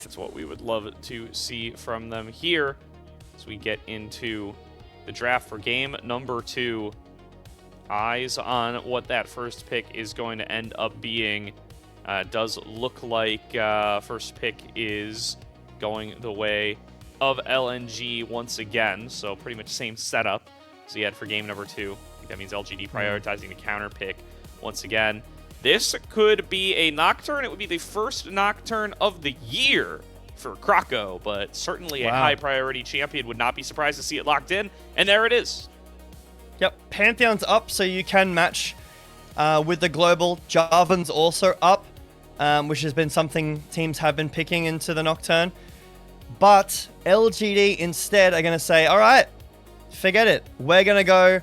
That's what we would love to see from them here as we get into the draft for game number 2. Eyes on what that first pick is going to end up being. Does look like first pick is going the way of LNG once again, so pretty much same setup as he had for game number 2. I think that means LGD prioritizing the counter pick once again. This could be a Nocturne. It would be the first Nocturne of the year for Croco, but certainly a high priority champion. Would not be surprised to see it locked in, and there it is. Yep, Pantheon's up, so you can match with the global. Jarvan's also up, which has been something teams have been picking into the Nocturne. But LGD instead are going to say, all right, forget it. We're going to go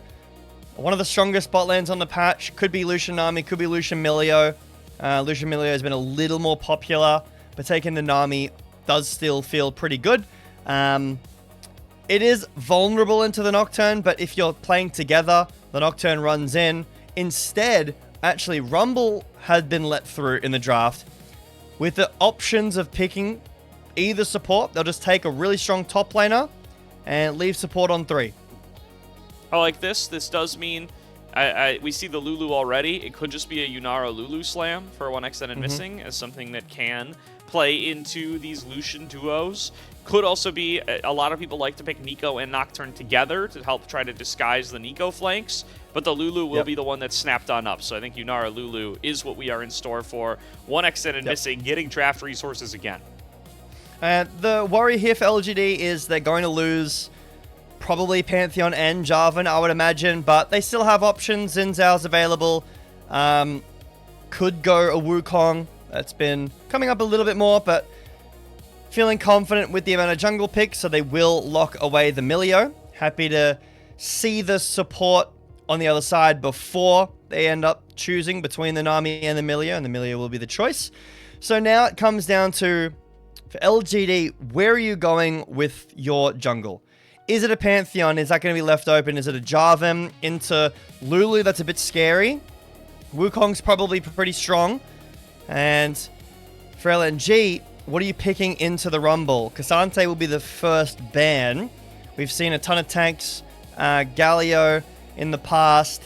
one of the strongest bot lanes on the patch. Could be Lucian Nami, could be Lucian Milio. Lucian Milio has been a little more popular, but taking the Nami does still feel pretty good. It is vulnerable into the Nocturne, but if you're playing together, the Nocturne runs in. Instead, actually, Rumble had been let through in the draft with the options of picking either support. They'll just take a really strong top laner and leave support on 3. I like this. This does mean we see the Lulu already. It could just be a Yunara Lulu slam for 1xN and missing as something that can play into these Lucian duos. Could also be, a lot of people like to pick Nico and Nocturne together to help try to disguise the Nico flanks, but the Lulu will be the one that's snapped on up. So I think Yunara Lulu is what we are in store for. 1xN and missing, getting draft resources again. The worry here for LGD is they're going to lose probably Pantheon and Jarvan, I would imagine, but they still have options. Xin Zhao's available. Could go a Wukong. That's been coming up a little bit more, but feeling confident with the amount of jungle picks, so they will lock away the Milio. Happy to see the support on the other side before they end up choosing between the Nami and the Milio, and the Milio will be the choice. So now it comes down to, for LGD, where are you going with your jungle? Is it a Pantheon? Is that going to be left open? Is it a Jarvan into Lulu? That's a bit scary. Wukong's probably pretty strong. And for LNG, what are you picking into the Rumble? Cassante will be the first ban. We've seen a ton of tanks. Galio in the past.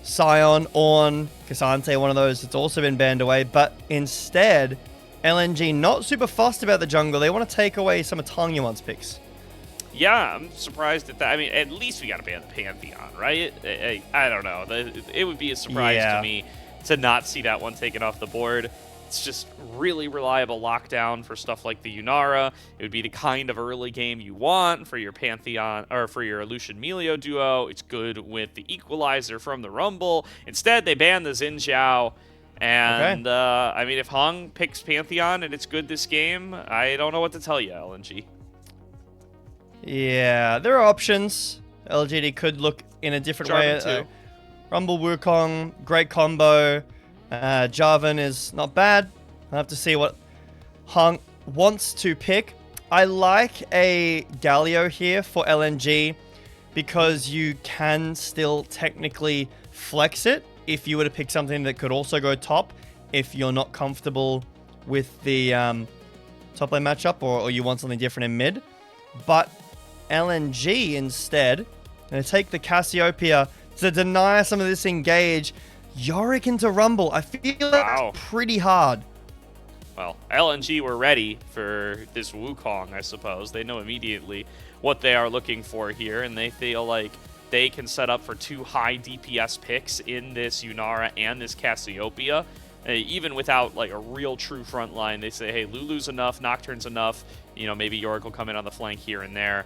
Sion, Ornn, Cassante, one of those that's also been banned away. But instead, LNG not super fussed about the jungle. They want to take away some of Tangyuan's picks. Yeah, I'm surprised at that. I mean, at least we got to ban the Pantheon, right? I don't know. It would be a surprise to me to not see that one taken off the board. It's just really reliable lockdown for stuff like the Yunara. It would be the kind of early game you want for your Pantheon, or for your Lucian Milio duo. It's good with the equalizer from the Rumble. Instead, they ban the Xin Zhao. And, I mean, if Heng picks Pantheon and it's good this game, I don't know what to tell you, LNG. Yeah, there are options. LGD could look in a different way. Rumble Wukong, great combo. Jarvan is not bad. I'll have to see what Heng wants to pick. I like a Galio here for LNG because you can still technically flex it if you were to pick something that could also go top if you're not comfortable with the top lane matchup or you want something different in mid. But LNG instead, going to take the Cassiopeia to deny some of this engage. Yorick into Rumble. I feel that's pretty hard. Well, LNG were ready for this Wukong, I suppose. They know immediately what they are looking for here, and they feel like they can set up for 2 high DPS picks in this Yunara and this Cassiopeia. Even without like a real true front line, they say, hey, Lulu's enough, Nocturne's enough. You know, maybe Yorick will come in on the flank here and there.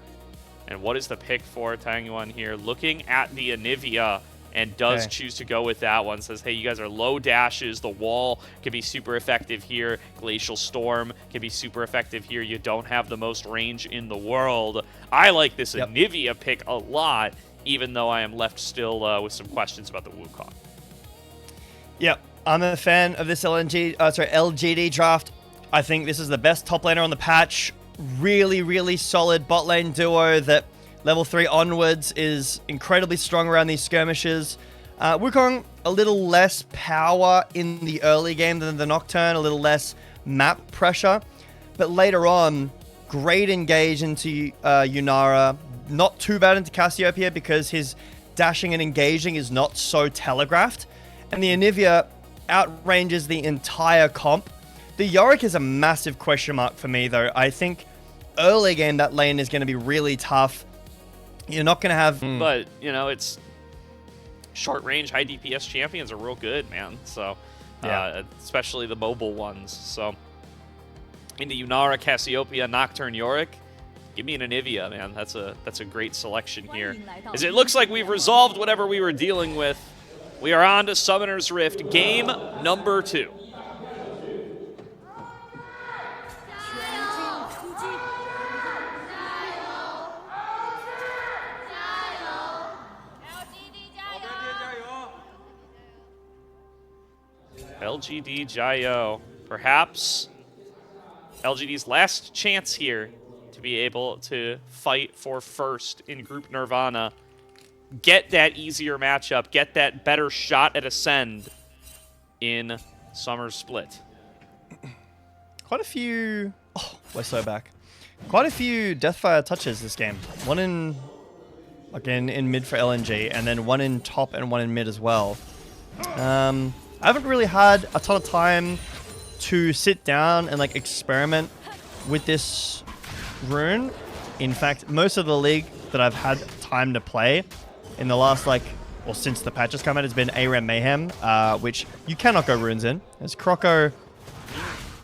And what is the pick for Tangyuan here? Looking at the Anivia, and does choose to go with that one. Says, hey, you guys are low dashes. The wall can be super effective here. Glacial Storm can be super effective here. You don't have the most range in the world. I like this Anivia pick a lot, even though I am left still with some questions about the Wukong. Yep, I'm a fan of this LGD draft. I think this is the best top laner on the patch. Really, really solid bot lane duo that level 3 onwards is incredibly strong around these skirmishes. Wukong, a little less power in the early game than the Nocturne, a little less map pressure. but later on, great engage into Yunara. Not too bad into Cassiopeia because his dashing and engaging is not so telegraphed. And the Anivia outranges the entire comp. The Yorick is a massive question mark for me, though. I think early game, that lane is going to be really tough. You're not going to have... But, you know, it's... Short range, high DPS champions are real good, man. So, yeah. Especially the mobile ones. So, into Yunara, Cassiopeia, Nocturne, Yorick. Give me an Anivia, man. That's a great selection here. As it looks like we've resolved whatever we were dealing with. We are on to Summoner's Rift, game number 2. LGD Jbetto. Perhaps LGD's last chance here to be able to fight for first in Group Nirvana. Get that easier matchup. Get that better shot at Ascend in Summer Split. Quite a few... Oh, we're so back. Quite a few Deathfire touches this game. One in... Again, in mid for LNG, and then one in top and one in mid as well. I haven't really had a ton of time to sit down and like experiment with this rune. In fact, most of the league that I've had time to play in the last well, since the patch has come out, has been ARAM Mayhem, which you cannot go runes in. As Croco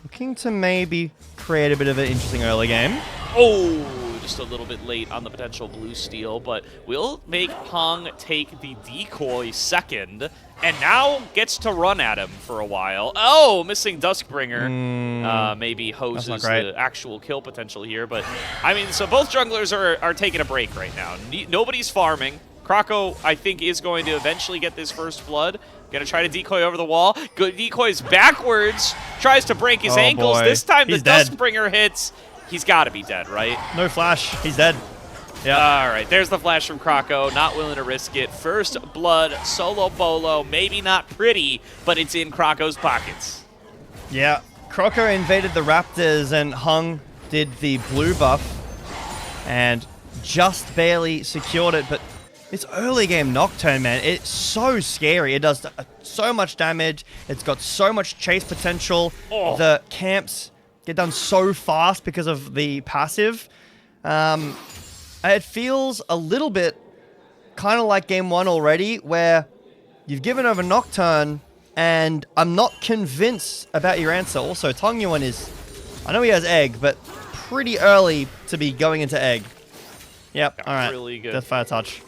looking to maybe create a bit of an interesting early game. Oh, just a little bit late on the potential blue steal, but we'll make Heng take the decoy second, and now gets to run at him for a while. Oh, missing Duskbringer. Maybe hoses the actual kill potential here, but I mean, so both junglers are taking a break right now. Nobody's farming. Croco, I think, is going to eventually get this first blood. Gonna try to decoy over the wall. Good decoys backwards. Tries to break his ankles. Boy. This time He's the dead. Duskbringer hits. He's got to be dead, right? No flash. He's dead. Yeah. All right, there's the flash from Croco. Not willing to risk it. First blood, solo bolo. Maybe not pretty, but it's in Croco's pockets. Yeah. Croco invaded the Raptors and Heng did the blue buff and just barely secured it, but this early game Nocturne, man, it's so scary. It does so much damage. It's got so much chase potential. Oh. The camps get done so fast because of the passive. It feels a little bit kind of like game 1 already, where you've given over Nocturne, and I'm not convinced about your answer. Also, Tangyuan is, I know he has egg, but pretty early to be going into egg. Yep, all right. Really good. Deathfire touch.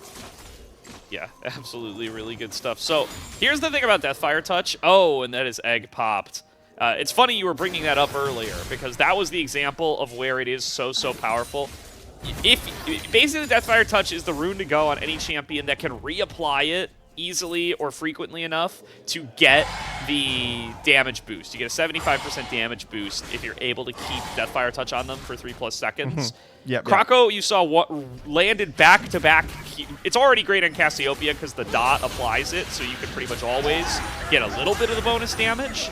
Yeah, absolutely really good stuff. So here's the thing about Deathfire Touch. Oh, and that is egg popped. It's funny you were bringing that up earlier, because that was the example of where it is so powerful. Basically, Deathfire Touch is the rune to go on any champion that can reapply it easily or frequently enough to get the damage boost. You get a 75% damage boost if you're able to keep Deathfire Touch on them for 3+ seconds. Yep, Croco, you saw what landed back-to-back. It's already great on Cassiopeia because the dot applies it, so you can pretty much always get a little bit of the bonus damage.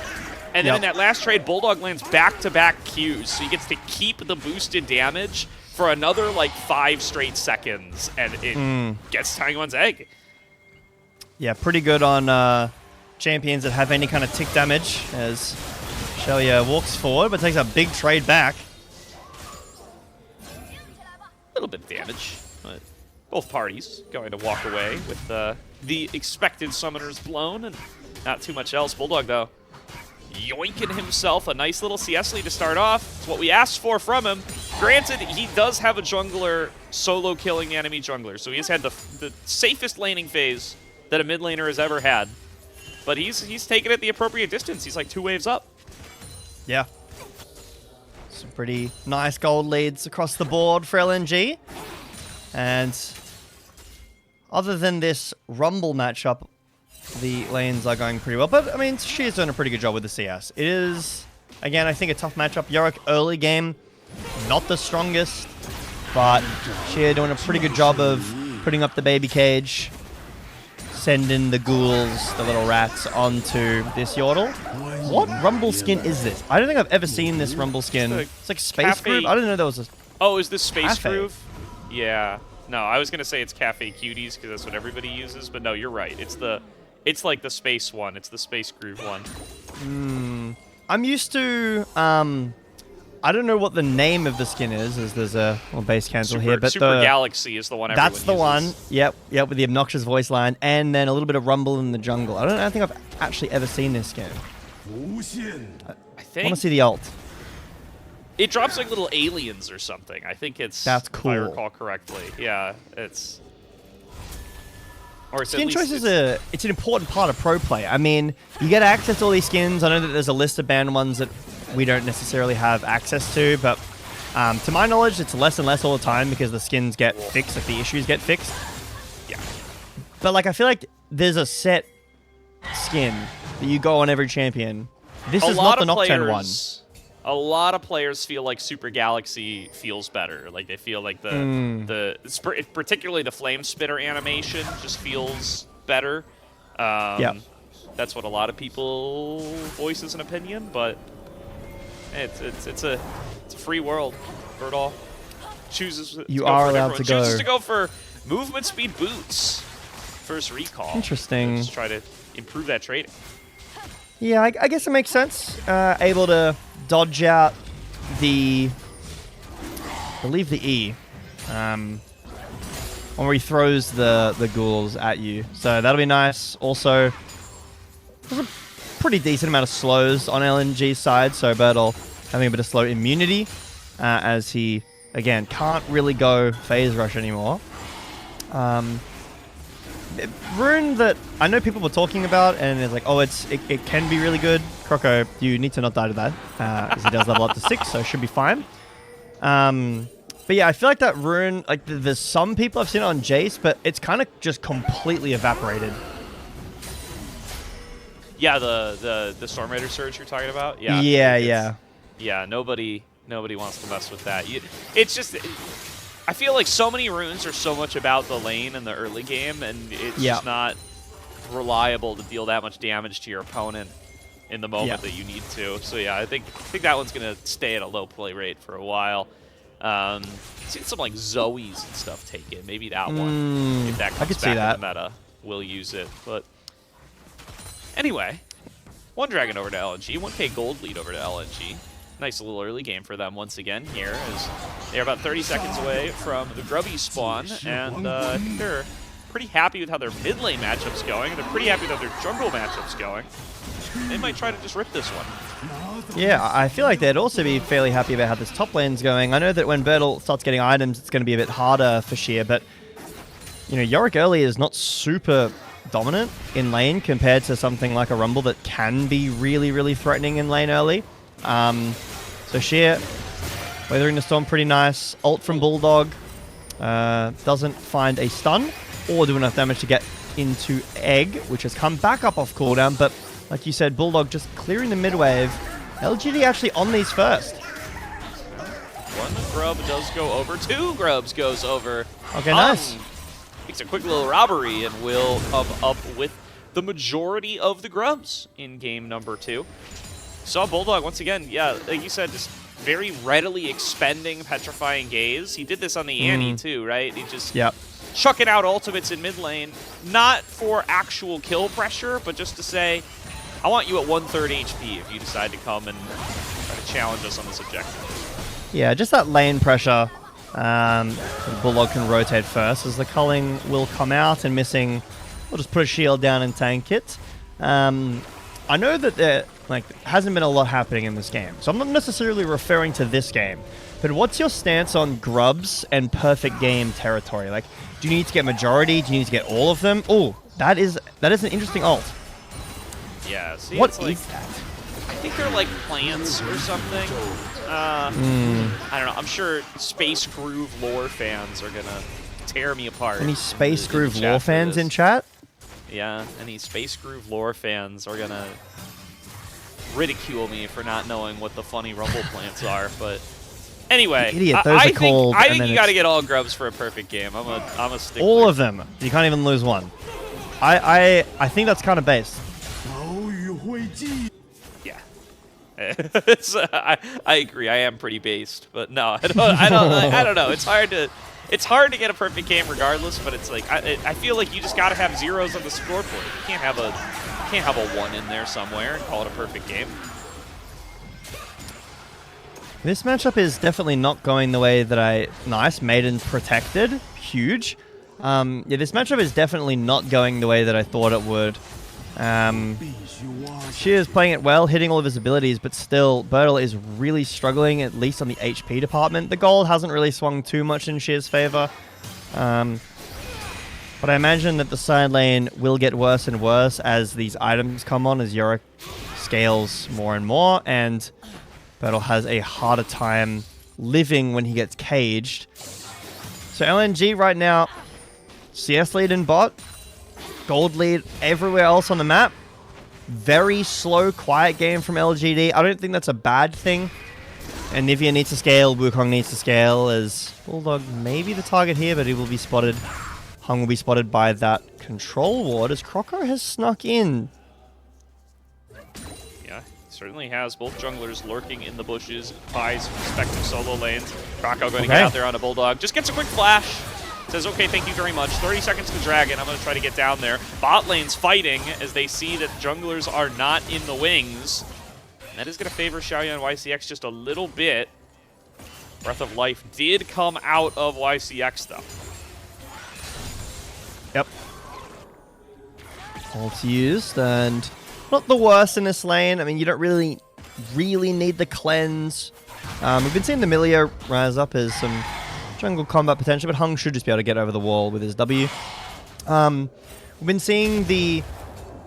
And then in that last trade, BuLLDog lands back-to-back Qs, so he gets to keep the boosted damage for another, 5 straight seconds, and it gets Tangyuan's egg. Yeah, pretty good on champions that have any kind of tick damage, as Shaoye walks forward, but takes a big trade back. A little bit of damage, but both parties going to walk away with the expected summoners blown, and not too much else. BuLLDog, though, yoinking himself a nice little CS lead to start off. It's what we asked for from him. Granted, he does have a jungler solo killing the enemy jungler, so he has had the safest laning phase that a mid laner has ever had. But he's taken it the appropriate distance. He's like 2 waves up. Yeah. Some pretty nice gold leads across the board for LNG. And other than this Rumble matchup, the lanes are going pretty well. But, I mean, She's doing a pretty good job with the CS. It is, again, I think a tough matchup. Yorick early game, not the strongest, but She's doing a pretty good job of putting up the baby cage, sending the ghouls, the little rats, onto this Yordle. What Rumble skin is this? I don't think I've ever seen this Rumble skin. It's like Space Cafe. Groove. I didn't know there was a... Oh, is this Space Cafe. Groove? Yeah. No, I was gonna say it's Cafe Cuties because that's what everybody uses, but no, you're right. It's like the space one. It's the Space Groove one. I'm used to I don't know what the name of the skin is, as there's a base cancel here, but Super Galaxy is the one everyone that's the uses. one. Yep, with the obnoxious voice line, and then a little bit of Rumble in the jungle. I don't think I've actually ever seen this skin. I I want think to see the ult. it drops like little aliens or something. I think it's That's if I cool. recall correctly. Yeah, it's or it's Skin at choice least it's an important part of pro play. I mean, you get access to all these skins. I know that there's a list of banned ones that we don't necessarily have access to, but to my knowledge, it's less and less all the time because the skins get fixed, like the issues get fixed. yeah. But like, I feel like there's a set skin that you go on every champion. This is not the Nocturne one. A lot of players feel like Super Galaxy feels better. Like they feel like particularly the Flame Spitter animation just feels better. Yep. That's what a lot of people voice as an opinion, but it's a free world. Burdol chooses. You are allowed to go. Chooses to go for movement speed boots. First recall. Interesting. Just try to improve that trading. Yeah, I guess it makes sense. Able to dodge out the, I believe the E, where he throws the ghouls at you. So that'll be nice. Also, there's a pretty decent amount of slows on LNG's side, so Burdol having a bit of slow immunity as he, again, can't really go phase rush anymore. Rune that I know people were talking about, and it's like, oh, it can be really good. Croco, you need to not die to that, as he does level up to 6, so it should be fine. But yeah, I feel like that rune, like there's some people I've seen it on Jace, but it's kind of just completely evaporated. Yeah, the Storm Raider Surge you're talking about? Yeah. Yeah, nobody wants to mess with that. It's just... I feel like so many runes are so much about the lane in the early game, and it's just not reliable to deal that much damage to your opponent in the moment that you need to. So yeah, I think that one's going to stay at a low play rate for a while. Seen some like Zoes and stuff take it. Maybe that one, if that comes back in the meta, we'll use it. But anyway, one dragon over to LNG, 1K gold lead over to LNG. Nice little early game for them once again here, as they're about 30 seconds away from the Grubby spawn, and I think they're pretty happy with how their mid lane matchup's going, and they're pretty happy with how their jungle matchup's going. They might try to just rip this one. Yeah, I feel like they'd also be fairly happy about how this top lane's going. I know that when Burdol starts getting items, it's going to be a bit harder for Sheer, but you know, Yorick early is not super dominant in lane compared to something like a Rumble that can be really, really threatening in lane early. So Sheer weathering the storm pretty nice. Ult from BuLLDog doesn't find a stun or do enough damage to get into Egg, which has come back up off cooldown, but like you said, BuLLDog just clearing the mid wave. LGD actually on these first. One grub does go over, 2 grubs goes over. Okay, nice. Makes a quick little robbery and will come up with the majority of the grubs in game number 2. Saw BuLLDog once again, yeah, like you said, just very readily expending Petrifying Gaze. He did this on the Annie too, right? He just chucking out ultimates in mid lane, not for actual kill pressure, but just to say, I want you at 1/3 HP if you decide to come and try to challenge us on this objective. Yeah, just that lane pressure. BuLLDog can rotate first as the culling will come out, and missing, we'll just put a shield down and tank it. I know that there hasn't been a lot happening in this game, so I'm not necessarily referring to this game. But what's your stance on grubs and perfect game territory? Like, do you need to get majority? Do you need to get all of them? Oh, that is an interesting ult. Yeah. See, what like, is that? I think they're like plants or something. I don't know. I'm sure Space Groove lore fans are gonna tear me apart. Any Space Groove lore fans in chat? Yeah, any Space Groove lore fans are gonna ridicule me for not knowing what the funny Rumble plants are, but anyway, idiot, those are cold, I think you gotta get all grubs for a perfect game. I'm a stickler. All of them. You can't even lose one. I think that's kind of based. Yeah. I agree. I am pretty based, but no, I don't know. It's hard to get a perfect game regardless. But it's like I feel like you just got to have zeros on the scoreboard. You can't have a 1 in there somewhere and call it a perfect game. This matchup is definitely not going the way that I... Nice, Maiden protected. Huge. Yeah, this matchup is definitely not going the way that I thought it would. She is playing it well, hitting all of his abilities, but still, Burdol is really struggling, at least on the HP department. The gold hasn't really swung too much in Sheer's favor. But I imagine that the side lane will get worse and worse as these items come on, as Yorick scales more and more, and Burdol has a harder time living when he gets caged. So LNG right now, CS lead in bot, gold lead everywhere else on the map. Very slow, quiet game from LGD. I don't think that's a bad thing. And Nivea needs to scale, Wukong needs to scale, as BuLLDog may be the target here, but he will be spotted. Heng will be spotted by that control ward as Croco has snuck in. Yeah, certainly has both junglers lurking in the bushes, buys respective solo lanes. Croco going to get out there on a BuLLDog. Just gets a quick flash. Says, okay, thank you very much. 30 seconds to Dragon. I'm going to try to get down there. Bot lane's fighting as they see that junglers are not in the wings. And that is going to favor Shaoye and YCX just a little bit. Breath of Life did come out of YCX, though. Yep. Ult's used, and not the worst in this lane. I mean, you don't really need the cleanse. We've been seeing the Milio rise up as some jungle combat potential, but Heng should just be able to get over the wall with his W. We've been seeing the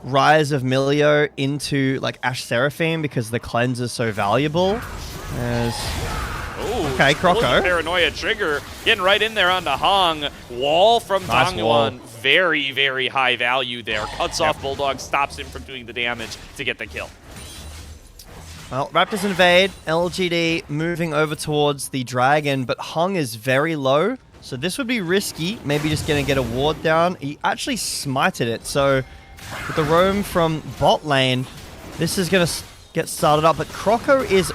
rise of Milio into like Ashe Seraphine because the cleanse is so valuable. Okay, Croco. Paranoia trigger getting right in there onto Heng. Wall from Tangyuan. Very, very high value there. Cuts off BuLLDog, stops him from doing the damage to get the kill. Well, Raptors invade. LGD moving over towards the Dragon, but Heng is very low, so this would be risky. Maybe just going to get a ward down. He actually smited it, so with the roam from bot lane, this is going to get started up, but Croco is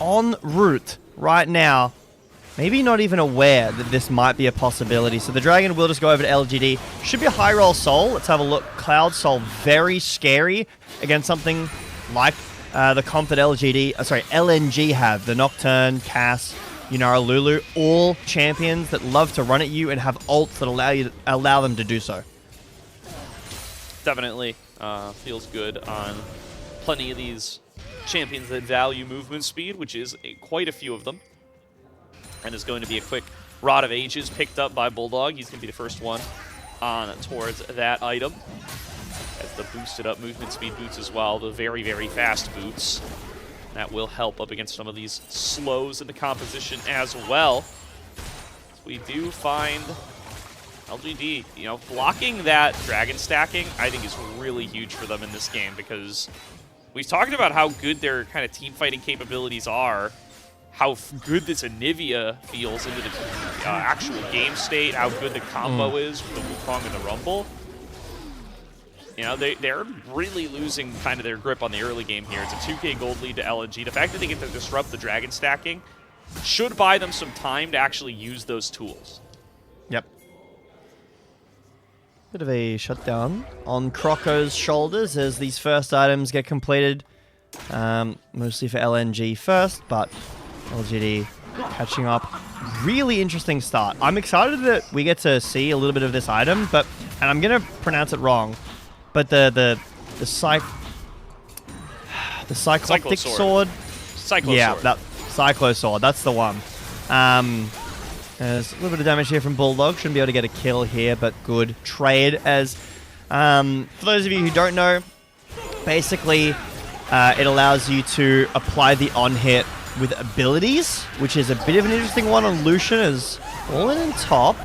en route right now. Maybe not even aware that this might be a possibility. So the Dragon will just go over to LGD. Should be a high roll Soul. Let's have a look. Cloud Soul, very scary against something like the comp that LNG have. The Nocturne, Cass, Yunara, Lulu, all champions that love to run at you and have ults that allow them to do so. Definitely feels good on plenty of these champions that value movement speed, which is quite a few of them. And there's going to be a quick Rod of Ages picked up by BuLLDog. He's going to be the first one on towards that item. As the boosted up movement speed boots as well, the very, very fast boots. That will help up against some of these slows in the composition as well. So we do find LGD, you know, blocking that dragon stacking, I think is really huge for them in this game because we've talked about how good their kind of team fighting capabilities are, how good this Anivia feels into the actual game state, how good the combo is with the Wukong and the Rumble. You know, they're really losing kind of their grip on the early game here. It's a 2k gold lead to LNG. The fact that they get to disrupt the dragon stacking should buy them some time to actually use those tools. Yep. Bit of a shutdown on Croco's shoulders as these first items get completed. Mostly for LNG first, but LGD catching up. Really interesting start. I'm excited that we get to see a little bit of this item, and I'm going to pronounce it wrong, but the cycloptic sword. Yeah, that cyclo sword. That's the one. There's a little bit of damage here from BuLLDog. Shouldn't be able to get a kill here, but good trade. As for those of you who don't know, basically it allows you to apply the on hit with abilities, which is a bit of an interesting one on Lucian. As all in top.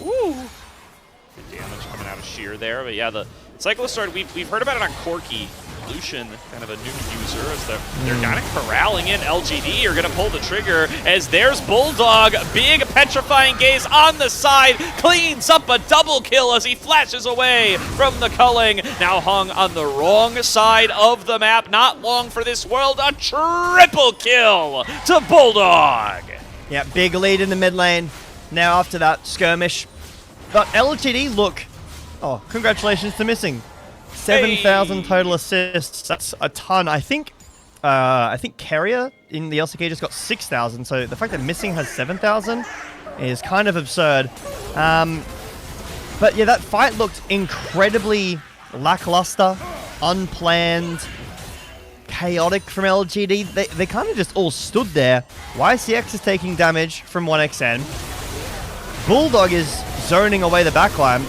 Woo! Good damage coming out of Sheer there, but yeah, the Cyclo Sword, we've heard about it on Corki Lucian, kind of a new user, as they're kind of corralling in. LGD are going to pull the trigger as there's BuLLDog. Big petrifying gaze on the side, cleans up a double kill as he flashes away from the culling. Now Heng on the wrong side of the map. Not long for this world, a triple kill to BuLLDog. Yeah, big lead in the mid lane. Now after that skirmish. But LGD, look. Oh, congratulations to missing. 7,000 total assists. That's a ton. I think Carrier in the LCK just got 6,000. So the fact that missing has 7,000 is kind of absurd. But yeah, that fight looked incredibly lackluster, unplanned, chaotic from LGD. They kind of just all stood there. YCX is taking damage from 1xN. BuLLDog is zoning away the backline.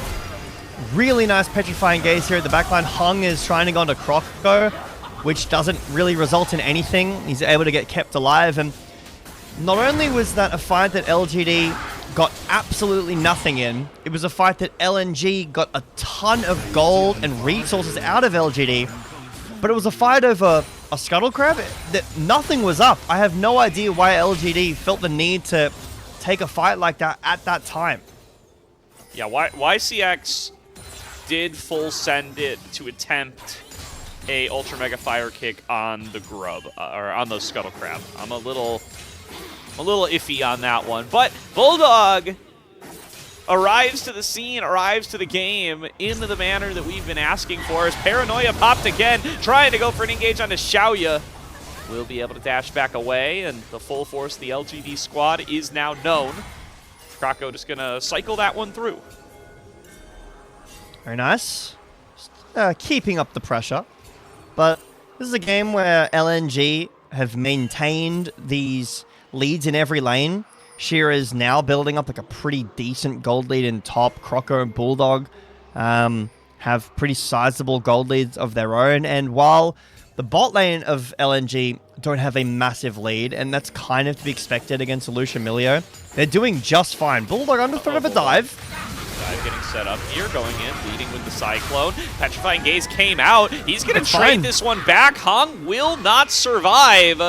Really nice petrifying gaze here at the backline. Heng is trying to go into Croco, which doesn't really result in anything. He's able to get kept alive. And not only was that a fight that LGD got absolutely nothing in, it was a fight that LNG got a ton of gold and resources out of LGD. But it was a fight over a scuttle crab that nothing was up. I have no idea why LGD felt the need to take a fight like that at that time. Yeah, YCX did full send it to attempt a Ultra Mega Fire Kick on the Grub, or on the Scuttle Crab. I'm a little iffy on that one. But BuLLDog arrives to the scene, arrives to the game in the manner that we've been asking for. As Paranoia popped again, trying to go for an engage onto Shaoye. Will be able to dash back away, and the full force of the LGD squad is now known. Croco just going to cycle that one through. Very nice. Just, keeping up the pressure. But this is a game where LNG have maintained these leads in every lane. Shearer is now building up like a pretty decent gold lead in top. Croco and BuLLDog have pretty sizable gold leads of their own. And while the bot lane of LNG don't have a massive lead, and that's kind of to be expected against Lucian Milio, they're doing just fine. BuLLDog under threat of a dive. Dive getting set up here, going in, leading with the Cyclone. Petrifying Gaze came out. He's going to trade this one back. Heng will not survive.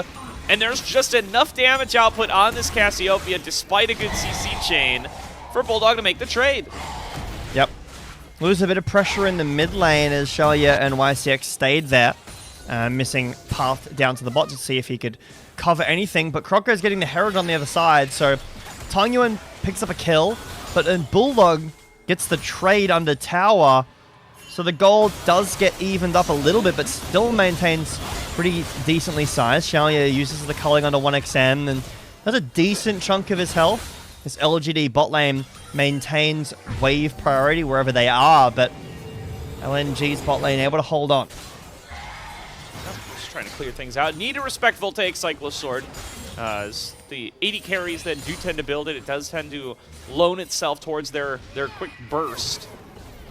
And there's just enough damage output on this Cassiopeia, despite a good CC chain, for BuLLDog to make the trade. Yep. Lose a bit of pressure in the mid lane as Shaoye and YCX stayed there. Missing path down to the bot to see if he could cover anything. But Croco's getting the Herald on the other side, so Tangyuan picks up a kill, but then BuLLDog gets the trade under tower. So the gold does get evened up a little bit, but still maintains pretty decently sized. Shaoye uses the culling onto 1xN, and that's a decent chunk of his health. This LGD bot lane maintains wave priority wherever they are, but LNG's bot lane able to hold on. Just trying to clear things out. Need to respect Voltaic Cyclist Sword. The 80 carries that do tend to build it, it does tend to loan itself towards their quick burst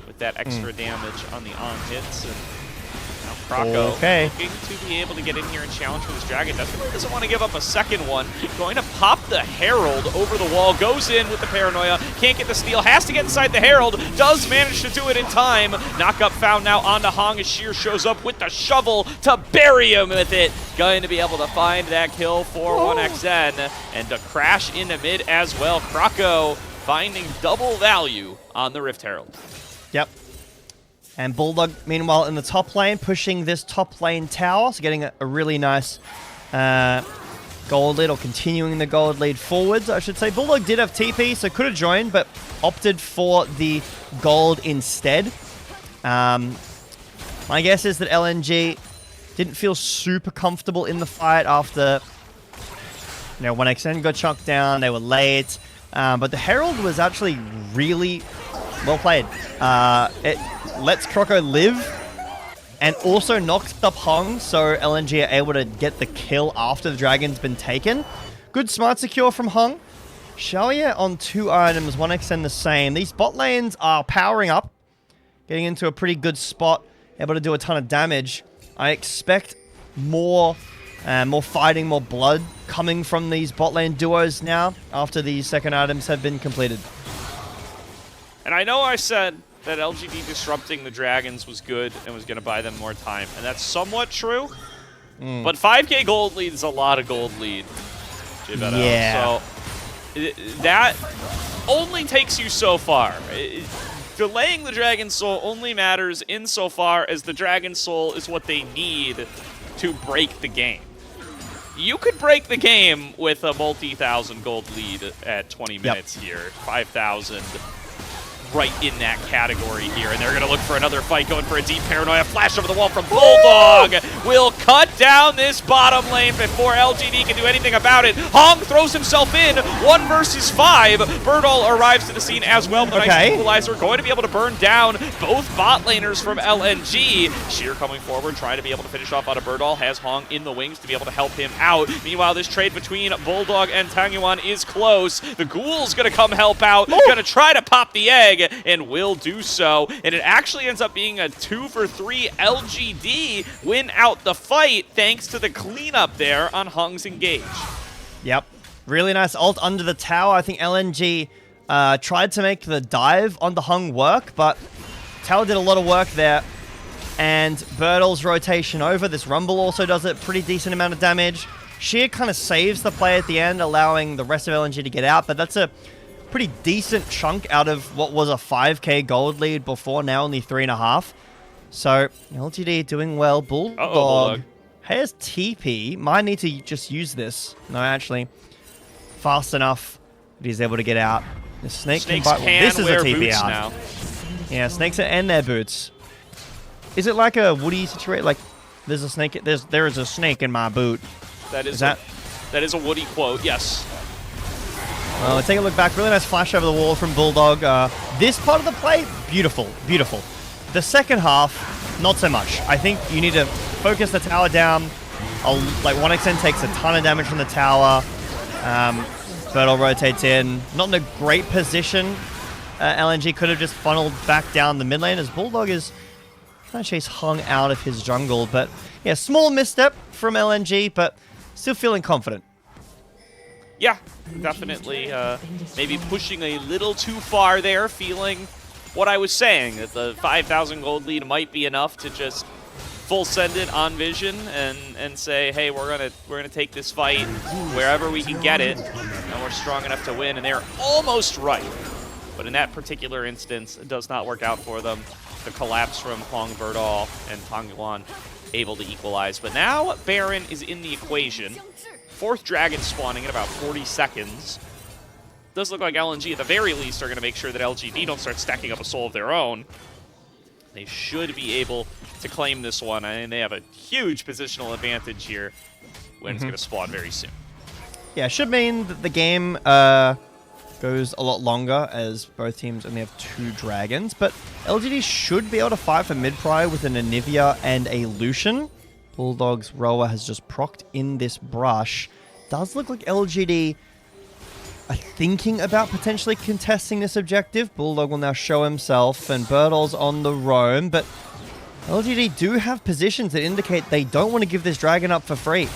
with that extra damage on the on hits. And now Croco looking to be able to get in here and challenge for this dragon. Doesn't want to give up a second one. Going to pop the Herald over the wall. Goes in with the Paranoia. Can't get the steal. Has to get inside the Herald. Does manage to do it in time. Knockup found now onto Heng as Sheer shows up with the shovel to bury him with it. Going to be able to find that kill for 1xN and to crash into mid as well. Croco finding double value on the Rift Herald. Yep. And BuLLDog, meanwhile, in the top lane, pushing this top lane tower, so getting a really nice gold lead, or continuing the gold lead forwards, I should say. BuLLDog did have TP, so could have joined, but opted for the gold instead. My guess is that LNG didn't feel super comfortable in the fight after, 1xN got chunked down, they were late. But the Herald was actually really well played. It lets Croco live and also knocks up Heng, so LNG are able to get the kill after the dragon's been taken. Good smart secure from Heng. Shaoye on 2 items, 1xN the same. These bot lanes are powering up, getting into a pretty good spot, able to do a ton of damage. I expect more fighting, more blood coming from these bot lane duos now after these second items have been completed. And I know I said that LGD disrupting the Dragons was good and was going to buy them more time, and that's somewhat true. But 5K gold lead is a lot of gold lead, Jbetto. Yeah. So that only takes you so far. Delaying the Dragon Soul only matters insofar as the Dragon Soul is what they need to break the game. You could break the game with a multi-thousand gold lead at 20 minutes here. 5,000 right in that category here. And they're going to look for another fight, going for a deep paranoia. Flash over the wall from BuLLDog will cut down this bottom lane before LGD can do anything about it. Heng throws himself in. 1 versus 5. Burdol arrives to the scene as well. But nice equalizer going to be able to burn down both bot laners from LNG. Sheer coming forward, trying to be able to finish off out of Burdol. Has Heng in the wings to be able to help him out. Meanwhile, this trade between BuLLDog and Tangyuan is close. The Ghoul's going to come help out. Going to try to pop the egg, and will do so. And it actually ends up being a 2-for-3 LGD win out the fight thanks to the cleanup there on Heng's engage. Yep. Really nice ult under the tower. I think LNG tried to make the dive on the Heng work, but tower did a lot of work there. And Burdol's rotation over. This Rumble also does a pretty decent amount of damage. Sheer kind of saves the play at the end, allowing the rest of LNG to get out, but that's a pretty decent chunk out of what was a 5k gold lead before, now only 3.5. So, LGD doing well. BuLLDog has TP. Might need to just use this. No, actually, fast enough that he's able to get out. The snake can bite. Well, this is a TP out. Now. Yeah, snakes and their boots. Is it like a Woody situation? Like, there's a snake. There is a snake in my boot. That is a Woody quote. Yes. Well, take a look back. Really nice flash over the wall from BuLLDog. This part of the play, beautiful, beautiful. The second half, not so much. I think you need to focus the tower down. Like 1xN takes a ton of damage from the tower. Burdol rotates in. Not in a great position. LNG could have just funneled back down the mid lane as BuLLDog is trying to chase Heng out of his jungle. But yeah, small misstep from LNG, but still feeling confident. Yeah, definitely maybe pushing a little too far there, feeling what I was saying, that the 5,000 gold lead might be enough to just full send it on Vision and say, hey, we're gonna take this fight wherever we can get it, and we're strong enough to win, and they're almost right. But in that particular instance, it does not work out for them. The collapse from Heng, Burdol, and Tangyuan able to equalize. But now Baron is in the equation. 4th Dragon spawning in about 40 seconds. Does look like LNG, at the very least, are going to make sure that LGD don't start stacking up a soul of their own. They should be able to claim this one, and they have a huge positional advantage here when it's going to spawn very soon. Yeah, should mean that the game goes a lot longer as both teams only have 2 dragons, but LGD should be able to fight for mid-pry with an Anivia and a Lucian. BuLLDog's rower has just procced in this brush. Does look like LGD are thinking about potentially contesting this objective. BuLLDog will now show himself, and Burdol's on the roam, but LGD do have positions that indicate they don't want to give this dragon up for free.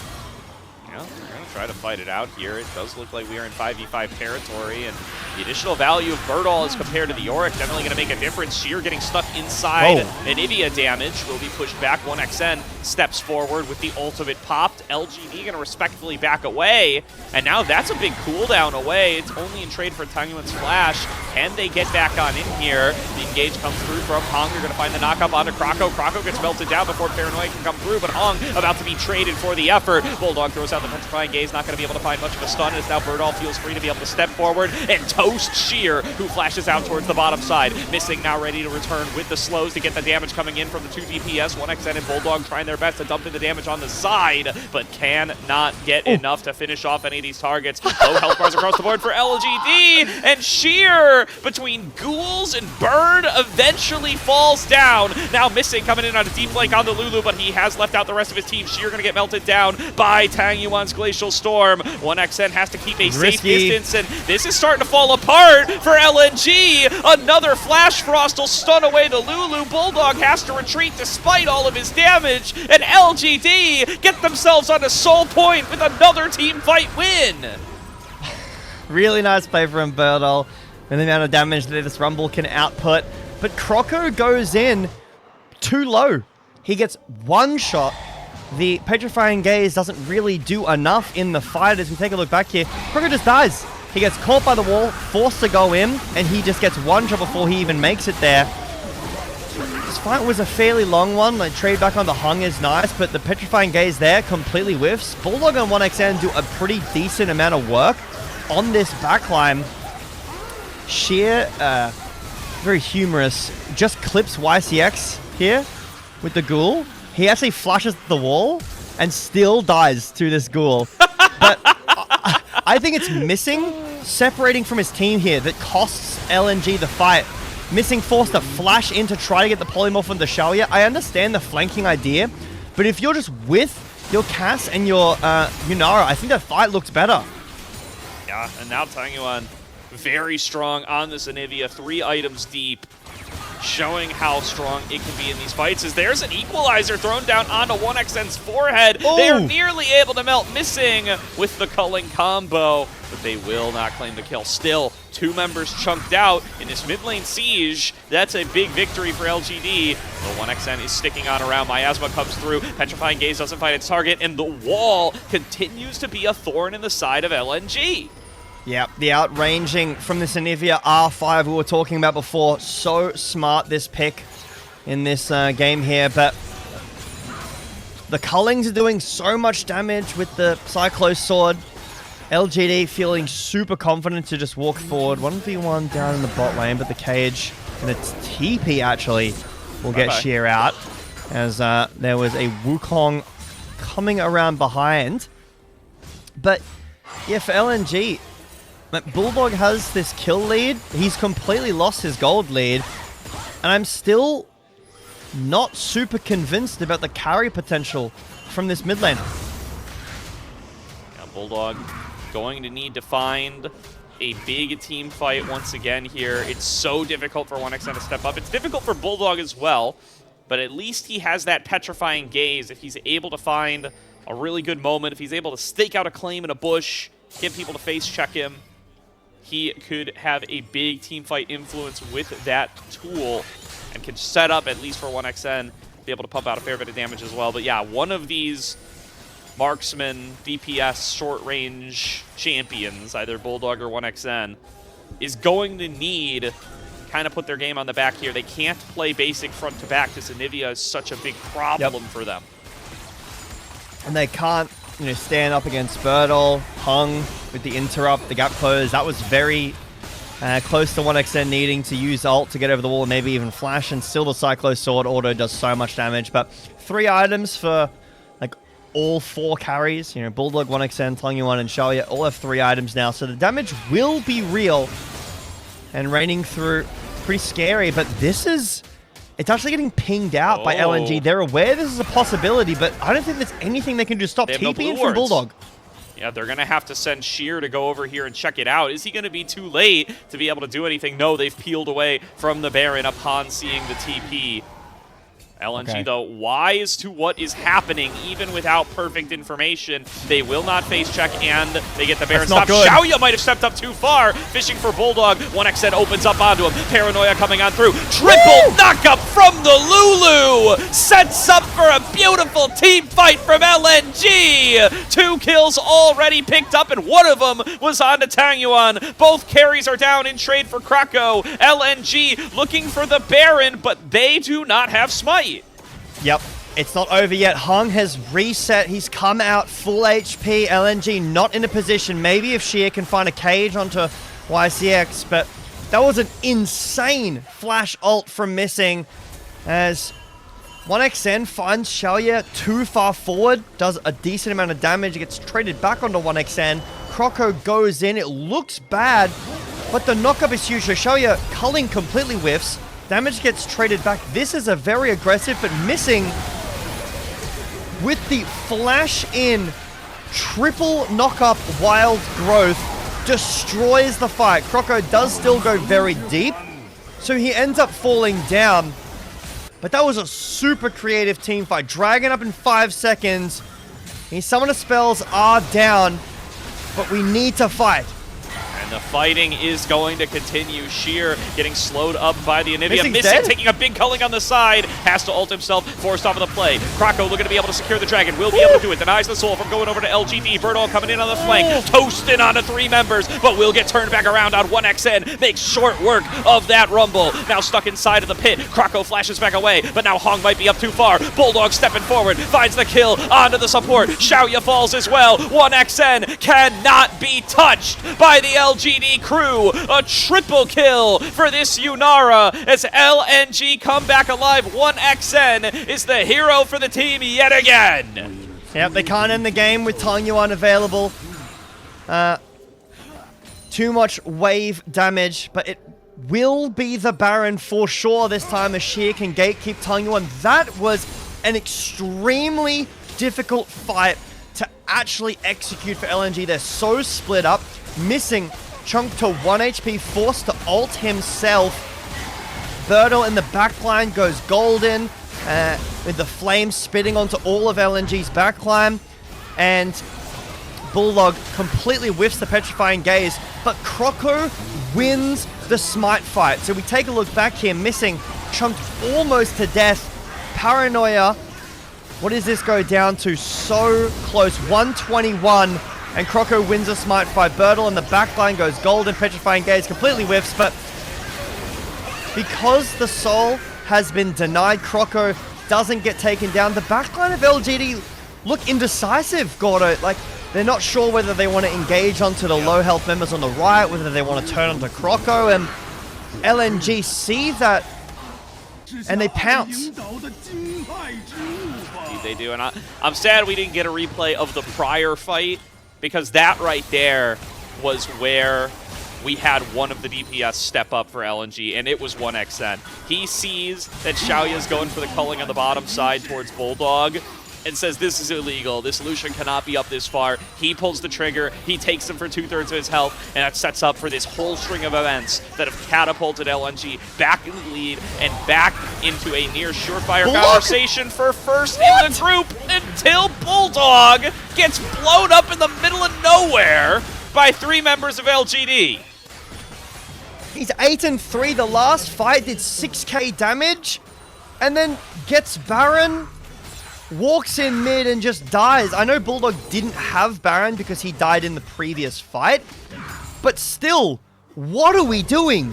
Yeah, they're going to try to fight it out here. It does look like we are in 5v5 territory, and the additional value of Burdol as compared to the Yorick definitely going to make a difference. Sheer getting stuck inside. Anivia damage will be pushed back. 1xN steps forward with the ultimate popped. LGD going to respectfully back away, and now that's a big cooldown away. It's only in trade for Tangyuan's flash. Can they get back on in here? The engage comes through from Heng. They're going to find the knock-up onto Croco. Croco gets melted down before Paranoia can come through, but Heng about to be traded for the effort. BuLLDog throws out the petrifying gaze, not going to be able to find much of a stun, as now Burdol feels free to be able to step forward and toast Sheer, who flashes out towards the bottom side. Missing now ready to return with the slows to get the damage coming in from the 2 DPS. 1xN and BuLLDog trying their best to dump in the damage on the side, but cannot get enough to finish off any of these targets. Low health bars across the board for LGD, and Sheer between ghouls and Bird eventually falls down. Now Missing coming in on a deep flank on the Lulu, but he has left out the rest of his team. Sheer gonna get melted down by Tangyuan's Glacial Storm. 1xN has to keep a safe distance, and this is starting to fall apart for LNG. Another Flash Frost will stun away the Lulu. BuLLDog has to retreat despite all of his damage, and LGD get themselves on a soul point with another team fight win. Really nice play from Burdol, and the amount of damage that this Rumble can output. but Croco goes in too low. He gets one shot. The Petrifying Gaze doesn't really do enough in the fight. As we take a look back here, Croco just dies. He gets caught by the wall, forced to go in, and he just gets one shot before he even makes it there. This fight was a fairly long one. Like, trade back on the Heng is nice, but the Petrifying Gaze there completely whiffs. BuLLDog and 1xN do a pretty decent amount of work on this backline. Sheer, very humorous, just clips YCX here with the ghoul. He actually flashes the wall and still dies to this ghoul. But I think it's missing separating from his team here that costs LNG the fight. Missing forced to flash in to try to get the polymorph on the Shaoye. I understand the flanking idea, but if you're just with your Cass and your Yunara, I think that fight looks better. Yeah, and now Tangyuan very strong on the Zenivia, 3 items deep, showing how strong it can be in these fights. As there's an equalizer thrown down onto 1xN's forehead. Ooh. They are nearly able to melt, missing with the culling combo, but they will not claim the kill. Still, 2 members chunked out in this mid lane siege. That's a big victory for LGD. The 1xN is sticking on around. Miasma comes through. Petrifying Gaze doesn't find its target, and the wall continues to be a thorn in the side of LNG. Yeah, the outranging from the Zenivia R5 we were talking about before. So smart, this pick in this game here, but the Cullings are doing so much damage with the Cyclo Sword. LGD feeling super confident to just walk forward. 1v1 down in the bot lane, but the cage and its TP actually will get Sheer out, as there was a Wukong coming around behind. But yeah, for LNG, BuLLDog has this kill lead. He's completely lost his gold lead. And I'm still not super convinced about the carry potential from this mid lane. Yeah, BuLLDog going to need to find a big team fight once again here. It's so difficult for 1xN to step up. It's difficult for BuLLDog as well, but at least he has that Petrifying Gaze. If he's able to find a really good moment, if he's able to stake out a claim in a bush, get people to face check him, he could have a big team fight influence with that tool and can set up, at least for 1xN, be able to pump out a fair bit of damage as well. But yeah, one of these marksman, DPS, short-range champions, either BuLLDog or 1xN, is going to need kind of put their game on the back here. They can't play basic front-to-back because Zenivia is such a big problem for them. And they can't, you know, stand up against Burdol, Heng with the interrupt, the gap close. That was very close to 1xN needing to use ult to get over the wall and maybe even flash, and still the Cyclo Sword auto does so much damage. But 3 items for like all 4 carries. You know, BuLLDog, 1xN, Tangyuan, and Shaoye all have 3 items now, so the damage will be real and raining through. Pretty scary, but this is... It's actually getting pinged out by LNG. They're aware this is a possibility, but I don't think there's anything they can do to stop TPing from BuLLDog. Yeah, they're going to have to send Sheer to go over here and check it out. Is he going to be too late to be able to do anything? No, they've peeled away from the Baron upon seeing the TP. LNG, though, wise to what is happening, even without perfect information. They will not face check, and they get the Baron stop. Shaoye might have stepped up too far, fishing for BuLLDog. 1xN opens up onto him. Paranoia coming on through. Triple knockup from the Lulu! Sets up for a beautiful team fight from LNG! 2 kills already picked up, and one of them was on to Tangyuan. Both carries are down in trade for Croco. LNG looking for the Baron, but they do not have Smite. Yep, it's not over yet. Heng has reset. He's come out full HP. LNG not in a position. Maybe if Sheer can find a cage onto YCX, but that was an insane flash ult from Missing, as 1xN finds Shaoye too far forward, does a decent amount of damage, gets traded back onto 1xN. Croco goes in. It looks bad, but the knockup is huge. So Shaoye culling completely whiffs. Damage gets traded back. This is a very aggressive, but Missing with the flash in triple knockup wild growth destroys the fight. Croco does still go very deep, so he ends up falling down. But that was a super creative team fight. Dragon up in 5 seconds. His summoner spells are down, but we need to fight. And And the fighting is going to continue. Sheer getting slowed up by the Anivia. Missing taking a big culling on the side. Has to ult himself, forced off of the play. Croco looking to be able to secure the dragon. Will be able to do it. Denies the soul from going over to LGD. Burdol coming in on the flank. Toasting onto 3 members, but will get turned back around on 1xN. Makes short work of that rumble. Now stuck inside of the pit. Croco flashes back away, but now Heng might be up too far. BuLLDog stepping forward. Finds the kill onto the support. Shaoye falls as well. 1xN cannot be touched by the LGD crew. A triple kill for this Yunara as LNG come back alive. 1xN is the hero for the team yet again. Yep, they can't end the game with Tangyuan available. Too much wave damage, but it will be the Baron for sure this time as Sheer can gatekeep Tangyuan. That was an extremely difficult fight to actually execute for LNG. They're so split up, missing Chunk to 1 HP, forced to ult himself. Burdol in the backline goes golden, with the flames spitting onto all of LNG's backline, and BuLLDog completely whiffs the Petrifying Gaze, but Croco wins the Smite fight. So we take a look back here, missing Chunk almost to death. Paranoia, what does this go down to? So close, 121, and Croco wins the Smite fight. Burdol in the backline goes golden, Petrifying Gaze completely whiffs, but because the soul has been denied, Croco doesn't get taken down. The backline of LGD look indecisive, Gordo. Like, they're not sure whether they want to engage onto the low health members on the right, whether they want to turn onto Croco, and LNG see that, and they pounce. Indeed they do, and I'm sad we didn't get a replay of the prior fight, because that right there was where we had one of the DPS step up for LNG, and it was 1xN. He sees that Shaoye is going for the culling on the bottom side towards BuLLDog, and says this is illegal, this Lucian cannot be up this far. He pulls the trigger, he takes him for 2/3 of his health, and that sets up for this whole string of events that have catapulted LNG back in the lead and back into a near surefire conversation for first in the group until BuLLDog gets blown up in the middle of nowhere by 3 members of LGD. He's 8-3. The last fight did 6k damage, and then gets Baron, walks in mid and just dies. I know BuLLDog didn't have Baron because he died in the previous fight, but still, what are we doing?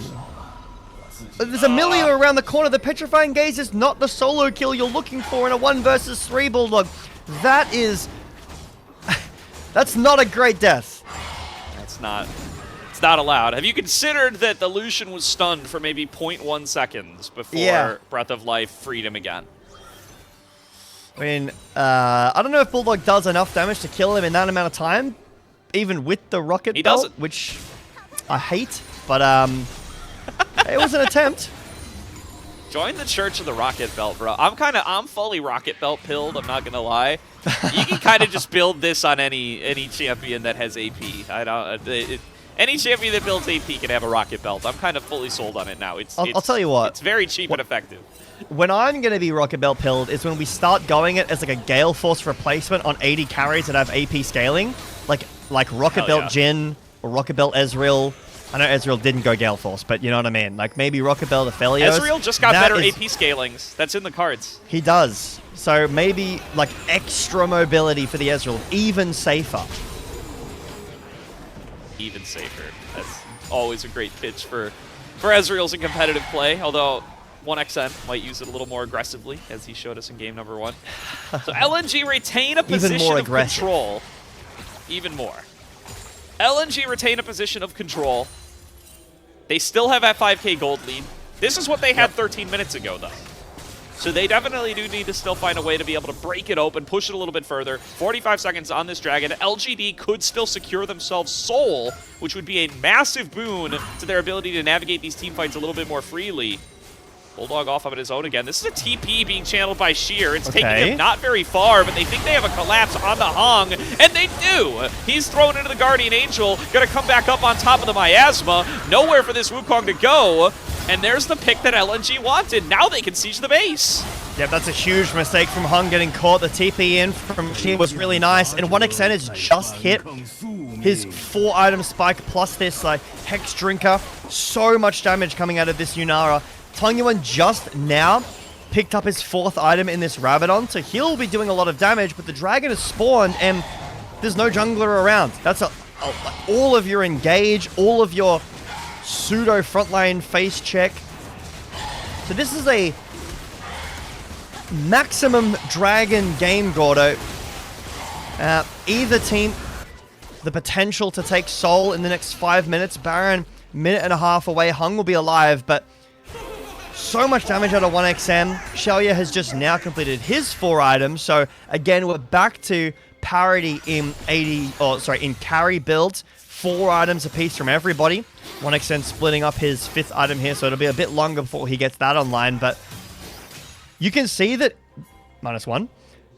There's Amelia around the corner. The Petrifying Gaze is not the solo kill you're looking for in a 1 versus 3 BuLLDog. That is... that's not a great death. It's not allowed. Have you considered that the Lucian was stunned for maybe 0.1 seconds before Breath of Life freed him again? I mean, I don't know if BuLLDog does enough damage to kill him in that amount of time, even with the rocket belt, doesn't. which I hate, but it was an attempt. Join the Church of the Rocket Belt, bro. I'm fully Rocket Belt pilled, I'm not gonna lie. You can kind of just build this on any champion that has AP. Any champion that builds AP can have a Rocket Belt. I'm kind of fully sold on it now. I'll tell you what. It's very cheap and effective. When I'm going to be Rocket Belt pilled is when we start going it as like a Gale Force replacement on 80 carries that have AP scaling. Like Rocket Belt Jhin or Rocket Belt Ezreal. I know Ezreal didn't go Gale Force, but you know what I mean. Like maybe Rocket Belt Aphelios. Ezreal just got better AP scalings. That's in the cards. He does. So maybe like extra mobility for the Ezreal. Even safer. Even safer. That's always a great pitch for Ezreal's in competitive play, although 1xN might use it a little more aggressively, as he showed us in game number 1. So LNG retain a position of control. Even more. LNG retain a position of control. They still have that 5k gold lead. This is what they had 13 minutes ago, though. So they definitely do need to still find a way to be able to break it open, push it a little bit further. 45 seconds on this dragon. LGD could still secure themselves Soul, which would be a massive boon to their ability to navigate these team fights a little bit more freely. BuLLDog off of his own again. This is a TP being channeled by Sheer. It's taking him not very far, but they think they have a collapse on the Heng, and they do. He's thrown into the Guardian Angel, gonna come back up on top of the Miasma. Nowhere for this Wukong to go, and there's the pick that LNG wanted. Now they can siege the base. Yep, that's a huge mistake from Heng getting caught. The TP in from Sheer was really nice, and 1xN has just hit his 4-item spike plus this like Hex Drinker. So much damage coming out of this Yunara. Tangyuan just now picked up his 4th item in this Rabadon, so he'll be doing a lot of damage, but the dragon is spawned and there's no jungler around. That's all of your engage, all of your pseudo frontline face check. So this is a maximum dragon game, Gordo. Either team, the potential to take Soul in the next 5 minutes. Baron, minute and a half away. Heng will be alive, but so much damage out of 1XM. Shaoye has just now completed his 4 items, so again, we're back to parity in in carry builds. 4 items apiece from everybody. 1XM splitting up his 5th item here, so it'll be a bit longer before he gets that online, but you can see that... -1.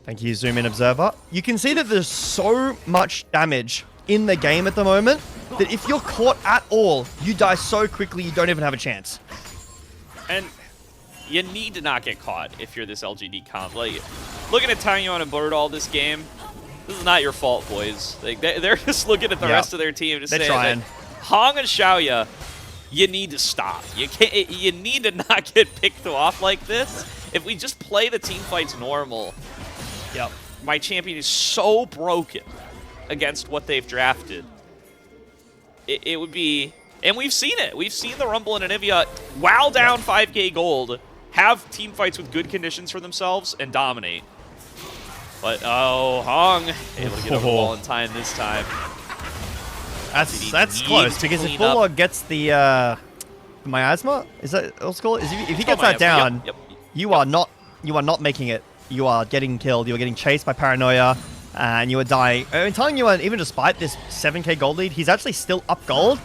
Thank you, Zoom In Observer. You can see that there's so much damage in the game at the moment that if you're caught at all, you die so quickly you don't even have a chance. And you need to not get caught if you're this LGD comp. Like, looking at Tangyuan and Burdol this game, this is not your fault, boys. Like, they're just looking at the rest of their team to say that Heng and Shaoye, you need to stop. You need to not get picked off like this. If we just play the team fights normal, my champion is so broken against what they've drafted. It would be... And we've seen it. We've seen the Rumble and Anivia, while down 5k gold, have team fights with good conditions for themselves and dominate. But, oh, Heng able to get over the wall in time this time. That's close, because if BuLLDog gets the miasma, is that what's called? If he gets that down, you are not making it. You are getting killed. You are getting chased by Paranoia, and you are dying. And Tangyuan, even despite this 7k gold lead, he's actually still up gold.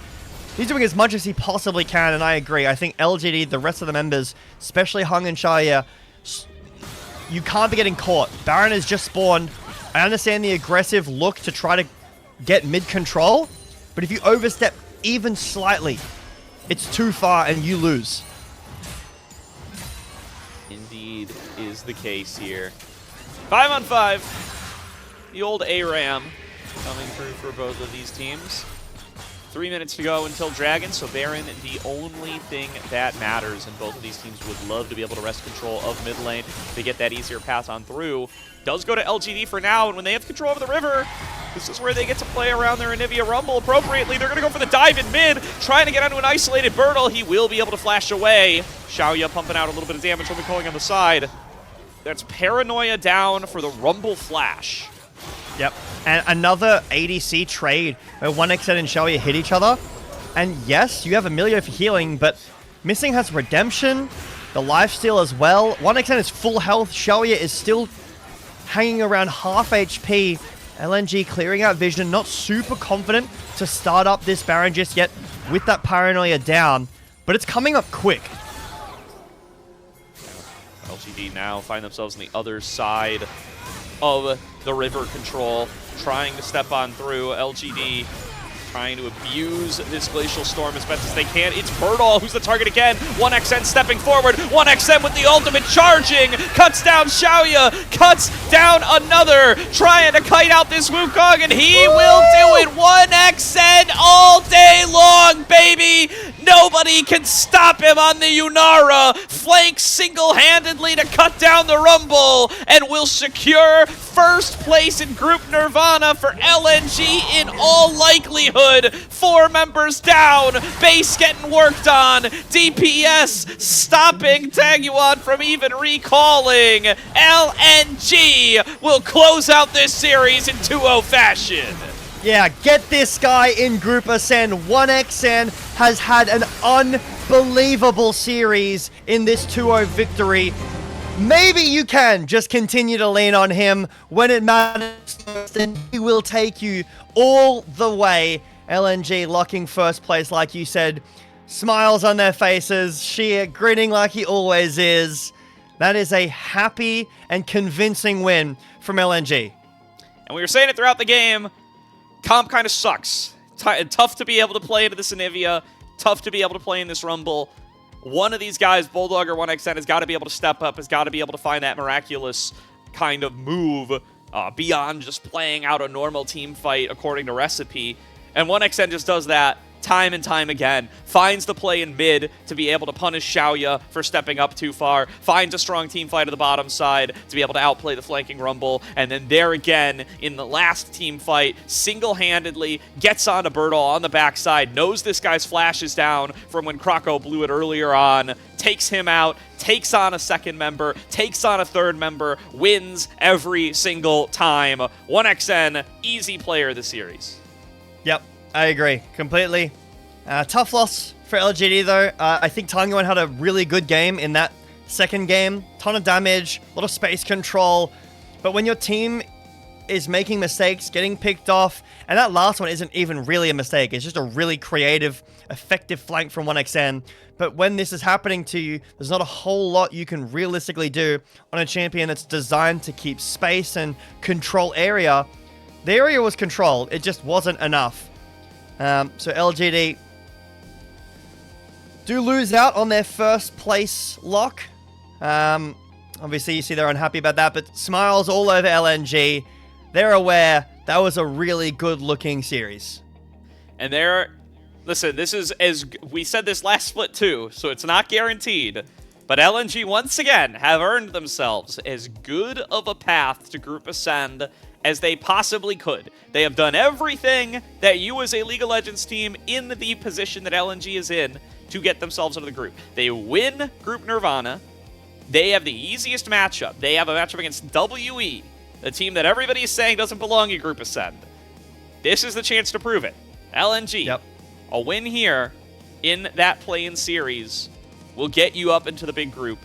He's doing as much as he possibly can, and I agree. I think LGD, the rest of the members, especially Heng and Shaoye, you can't be getting caught. Baron has just spawned. I understand the aggressive look to try to get mid-control, but if you overstep even slightly, it's too far and you lose. Indeed is the case here. 5-on-5. The old ARAM coming through for both of these teams. 3 minutes to go until Dragon, so Baron, the only thing that matters, and both of these teams would love to be able to wrest control of mid lane to get that easier path on through. Does go to LGD for now, and when they have control over the river, this is where they get to play around their Anivia Rumble appropriately. They're going to go for the dive in mid, trying to get onto an isolated Burdol. He will be able to flash away. Shaoye pumping out a little bit of damage from the calling on the side. That's Paranoia down for the Rumble flash. Yep, and another ADC trade where 1XN and Shaoye hit each other. And yes, you have Emilio for healing, but Missing has Redemption, the lifesteal as well. 1XN is full health, Shaoye is still hanging around half HP. LNG clearing out vision, not super confident to start up this Baron just yet with that Paranoia down, but it's coming up quick. LGD now find themselves on the other side of the river control, trying to step on through. LGD trying to abuse this Glacial Storm as best as they can. It's Burdol who's the target again. 1XN stepping forward. 1XN with the ultimate charging. Cuts down Shaoye. Cuts down another. Trying to kite out this Wukong, and he will do it. 1XN all day long, baby. Nobody can stop him on the Yunara. Flanks single-handedly to cut down the Rumble, and will secure first place in Group Nirvana for LNG in all likelihood. 4 members down, base getting worked on, DPS stopping Tangyuan from even recalling. LNG will close out this series in 2-0 fashion. Yeah, get this guy in Group Ascend. 1XN has had an unbelievable series in this 2-0 victory. Maybe you can just continue to lean on him when it matters, and he will take you all the way. LNG locking first place, like you said. Smiles on their faces. Sheer grinning like he always is. That is a happy and convincing win from LNG. And we were saying it throughout the game. Comp kind of sucks. Tough to be able to play into this Anivia. Tough to be able to play in this Rumble. One of these guys, BuLLDog or 1XN, has got to be able to step up, has got to be able to find that miraculous kind of move beyond just playing out a normal team fight according to recipe. And 1xN just does that time and time again, finds the play in mid to be able to punish Shaoye for stepping up too far, finds a strong team fight at the bottom side to be able to outplay the flanking Rumble, and then there again in the last team fight, single-handedly gets onto Burdol on the backside, knows this guy's flash is down from when Croco blew it earlier on, takes him out, takes on a second member, takes on a third member, wins every single time. 1xN, easy player of the series. Yep, I agree completely. Tough loss for LGD though. I think Tangyuan had a really good game in that second game. Ton of damage, a lot of space control. But when your team is making mistakes, getting picked off, and that last one isn't even really a mistake. It's just a really creative, effective flank from 1xN. But when this is happening to you, there's not a whole lot you can realistically do on a champion that's designed to keep space and control area. The area was controlled, it just wasn't enough. So LGD do lose out on their first place lock. Obviously, you see they're unhappy about that, but smiles all over LNG. They're aware that was a really good-looking series. And listen, this is, as we said this last split too, so it's not guaranteed. But LNG, once again, have earned themselves as good of a path to Group Ascend as they possibly could. They have done everything that you as a League of Legends team in the position that LNG is in to get themselves into the group. They win Group Nirvana. They have the easiest matchup. They have a matchup against WE, a team that everybody is saying doesn't belong in Group Ascend. This is the chance to prove it. LNG, yep. A win here in that play-in series will get you up into the big group.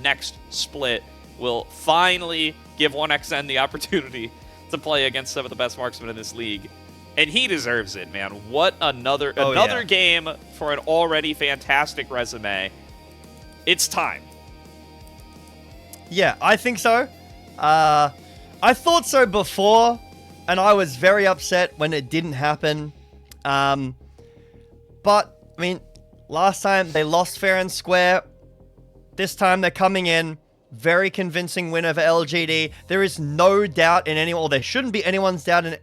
Next split will finally give 1xN the opportunity to play against some of the best marksmen in this league. And he deserves it, man. What another game for an already fantastic resume. It's time. Yeah, I think so. I thought so before, and I was very upset when it didn't happen. But, I mean, last time they lost fair and square. This time they're coming in. Very convincing win over LGD. There is no doubt in anyone, or there shouldn't be anyone's doubt in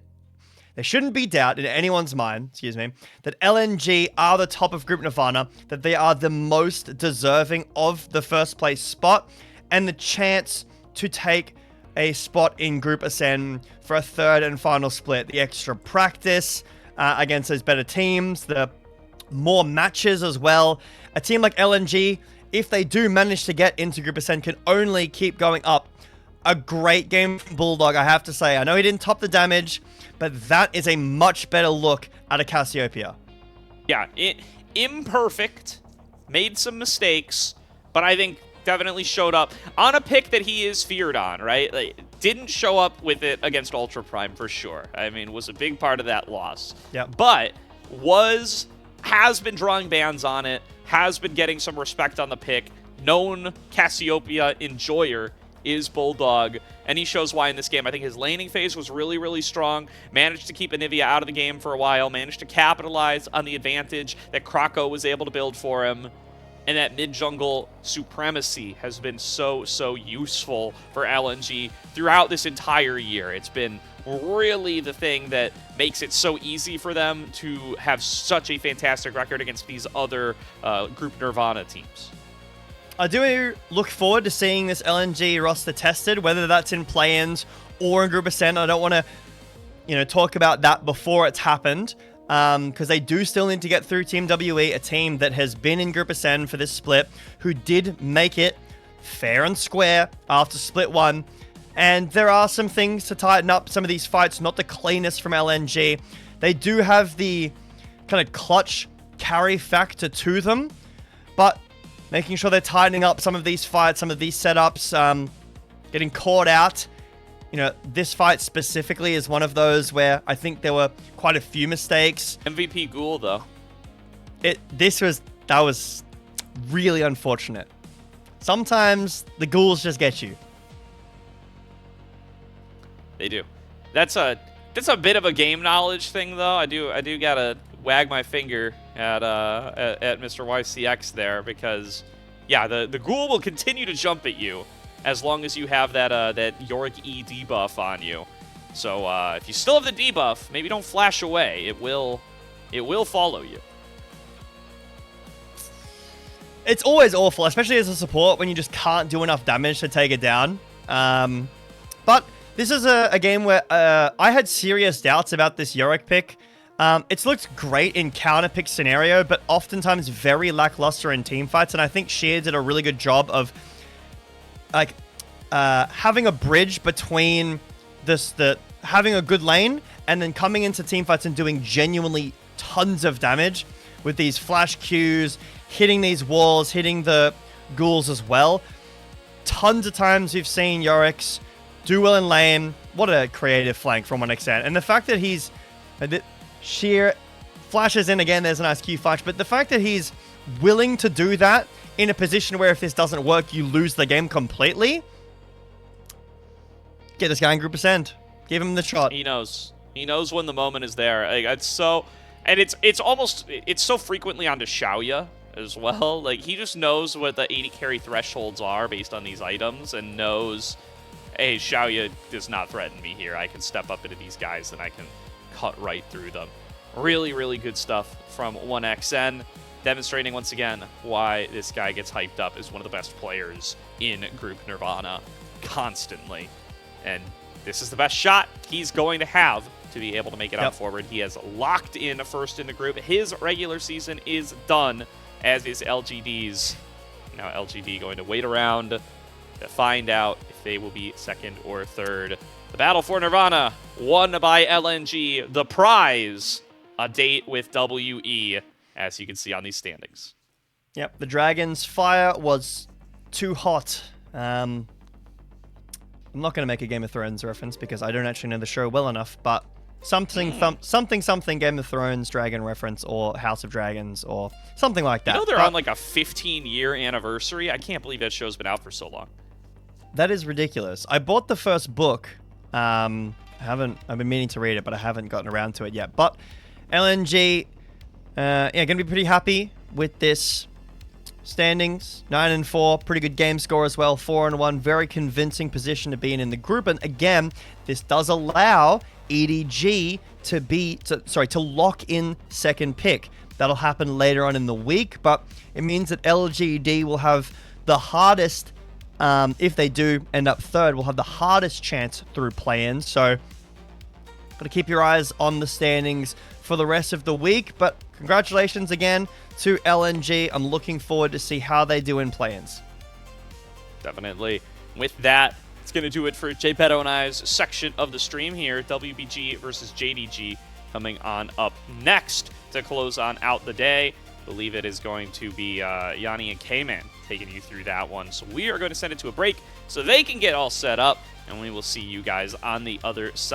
there shouldn't be doubt in anyone's mind, excuse me, that LNG are the top of Group Nirvana, that they are the most deserving of the first place spot, and the chance to take a spot in Group Ascend for a third and final split. The extra practice against those better teams, the more matches as well. A team like LNG, if they do manage to get into Group Ascend, can only keep going up. A great game from BuLLDog, I have to say. I know he didn't top the damage, but that is a much better look at a Cassiopeia. Yeah, imperfect, made some mistakes, but I think definitely showed up on a pick that he is feared on, right? Like, didn't show up with it against Ultra Prime for sure. I mean, was a big part of that loss. Yeah. But has been drawing bans on it, has been getting some respect on the pick. Known Cassiopeia enjoyer is BuLLDog, and he shows why in this game. I think his laning phase was really, really strong. Managed to keep Anivia out of the game for a while. Managed to capitalize on the advantage that Croco was able to build for him. And that mid-jungle supremacy has been so, so useful for LNG throughout this entire year. It's been really the thing that makes it so easy for them to have such a fantastic record against these other Group Nirvana teams. I do look forward to seeing this LNG roster tested, whether that's in play-ins or in Group Ascend. I don't want to, talk about that before it's happened, because they do still need to get through Team WE, a team that has been in Group Ascend for this split, who did make it fair and square after split 1. And there are some things to tighten up some of these fights, not the cleanest from LNG. They do have the kind of clutch carry factor to them, but making sure they're tightening up some of these fights, some of these setups, getting caught out. This fight specifically is one of those where I think there were quite a few mistakes. MVP Ghoul, though. That was really unfortunate. Sometimes the ghouls just get you. They do. That's a bit of a game knowledge thing, though. I do gotta wag my finger at Mr. YCX there, because yeah, the ghoul will continue to jump at you as long as you have that Yorick E debuff on you. So if you still have the debuff, maybe don't flash away. It will follow you. It's always awful, especially as a support, when you just can't do enough damage to take it down. But this is a game where I had serious doubts about this Yorick pick. It's looked great in counter pick scenario, but oftentimes very lackluster in team fights. And I think Shaoye did a really good job of like having a bridge between having a good lane and then coming into team fights and doing genuinely tons of damage with these flash Qs, hitting these walls, hitting the ghouls as well. Tons of times we've seen Yorick's do well in lane. What a creative flank from 1xN. And the fact that he's sheer flashes in again, there's a nice Q flash, but the fact that he's willing to do that in a position where if this doesn't work, you lose the game completely. Get this guy in group ascend. Give him the shot. He knows. He knows when the moment is there. Like, it's so frequently onto Shaoye as well. Like, he just knows what the 80 carry thresholds are based on these items and knows, hey, Shaoye does not threaten me here. I can step up into these guys and I can cut right through them. Really, really good stuff from 1xN, demonstrating once again why this guy gets hyped up as one of the best players in Group Nirvana constantly. And this is the best shot he's going to have to be able to make it out forward. He has locked in first in the group. His regular season is done, as is LGD's. Now LGD going to wait around to find out if they will be second or third. The battle for Nirvana, won by LNG. The prize, a date with WE, as you can see on these standings. Yep, the Dragon's fire was too hot. I'm not going to make a Game of Thrones reference because I don't actually know the show well enough, but something Game of Thrones Dragon reference or House of Dragons or something like that. You know they're on like a 15-year anniversary? I can't believe that show's been out for so long. That is ridiculous. I bought the first book. I've been meaning to read it, but I haven't gotten around to it yet. But LNG, going to be pretty happy with this standings. 9-4, pretty good game score as well. 4-1, very convincing position to be in the group. And again, this does allow EDG to lock in second pick. That'll happen later on in the week, but it means that LGD will have the hardest, if they do end up third, will have the hardest chance through play-ins. So, got to keep your eyes on the standings for the rest of the week. But congratulations again to LNG. I'm looking forward to see how they do in play-ins. Definitely. With that, it's going to do it for Jbetto and I's section of the stream here. WBG versus JDG coming on up next to close on out the day. I believe it is going to be Yanni and K-Man taking you through that one. So we are going to send it to a break so they can get all set up, and we will see you guys on the other side.